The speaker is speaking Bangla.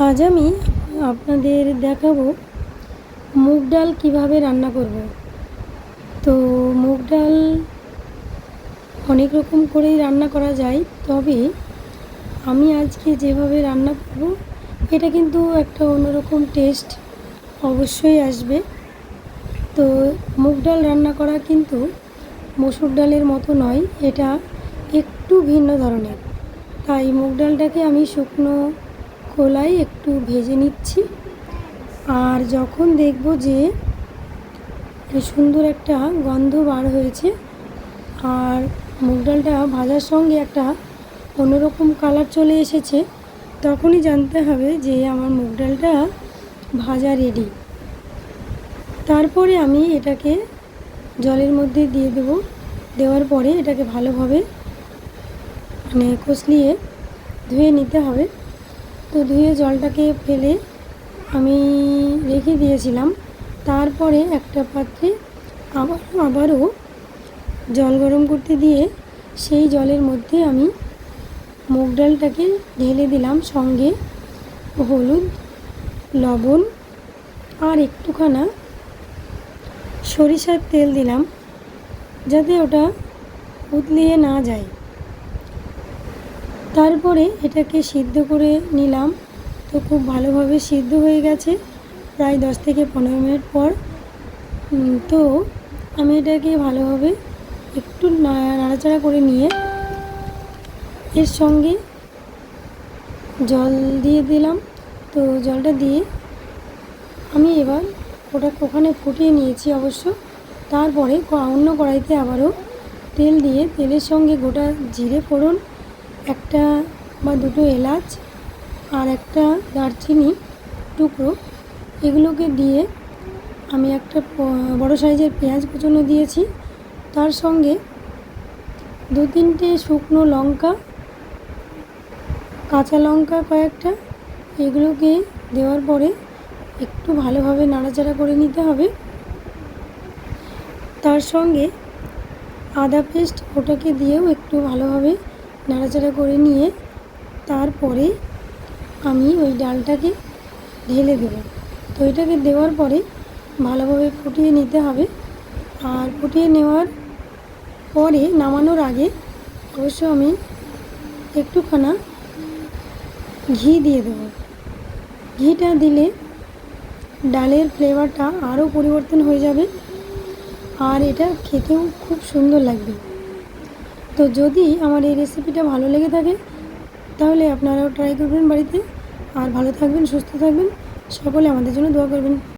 আজ আমি আপনাদের দেখাবো মুগ ডাল কীভাবে রান্না করব। তো মুগ ডাল অনেক রকম করেই রান্না করা যায়, তবে আমি আজকে যেভাবে রান্না করব এটা কিন্তু একটা অন্যরকম টেস্ট অবশ্যই আসবে। তো মুগ ডাল রান্না করা কিন্তু মসুর ডালের মতো নয়, এটা একটু ভিন্ন ধরনের। তাই মুগ ডালটাকে আমি শুকনো খোলায় একটু ভেজে নিচ্ছি। আর যখন দেখব যে সুন্দর একটা গন্ধ বার হয়েছে আর মুগ ডালটা ভাজার সঙ্গে একটা অন্যরকম কালার চলে এসেছে, তখনই জানতে হবে যে আমার মুগ ডালটা ভাজা রেডি। তারপরে আমি এটাকে জলের মধ্যে দিয়ে দেব। দেওয়ার পরে এটাকে ভালোভাবে কষলিয়ে ধুয়ে নিতে হবে। তো ধুয়ে জলটাকে ফেলে আমি রেখে দিয়েছিলাম। তারপরে একটা পাত্রে আবারও জল গরম করতে দিয়ে সেই জলের মধ্যে আমি মুগ ডালটাকে ঢেলে দিলাম, সঙ্গে হলুদ, লবণ আর একটুখানা সরিষার তেল দিলাম, যাতে ওটা উতলিয়ে না যায়। তারপরে এটাকে সিদ্ধ করে নিলাম। তো খুব ভালোভাবে সিদ্ধ হয়ে গেছে প্রায় 10 থেকে 15 মিনিট পর। তো আমি এটাকে ভালোভাবে একটু নাড়াচাড়া করে নিয়ে এর সঙ্গে জল দিয়ে দিলাম। তো জলটা দিয়ে আমি এবার ওখানে ফুটিয়ে নিয়েছি অবশ্য। তারপরে অন্য কড়াইতে আবারও তেল দিয়ে তেলের সঙ্গে গোটা জিরে ফোড়ন, একটা বা দুটো এলাচ আর একটা দারচিনি টুকরো, এগুলোকে দিয়ে আমি একটা বড় সাইজের পেঁয়াজ কুচনো দিয়েছি। তার সঙ্গে 2-3টে শুকনো লঙ্কা, কাঁচা লঙ্কা কয়েকটা, এগুলোকে দেওয়ার পরে একটু ভালোভাবে নাড়াচাড়া করে নিতে হবে। তার সঙ্গে আদা পেস্ট, ওটাকে দিয়েও একটু ভালোভাবে নাড়াচাড়া করে নিয়ে তারপরে আমি ওই ডালটাকে ঢেলে দেব। তো এটাকে দেওয়ার পরে ভালোভাবে ফুটিয়ে নিতে হবে। আর ফুটিয়ে নেওয়ার পরে নামানোর আগে অবশ্য আমি একটুখানা ঘি দিয়ে দেব। ঘিটা দিলে ডালের ফ্লেভারটা আরও পরিবর্তন হয়ে যাবে আর এটা খেতেও খুব সুন্দর লাগবে। তো যদি আমার এই রেসিপিটা ভালো লেগে থাকে তাহলে আপনারাও ট্রাই করবেন বাড়িতে। আর ভালো থাকবেন, সুস্থ থাকবেন, সকলে আমাদের জন্য দোয়া করবেন।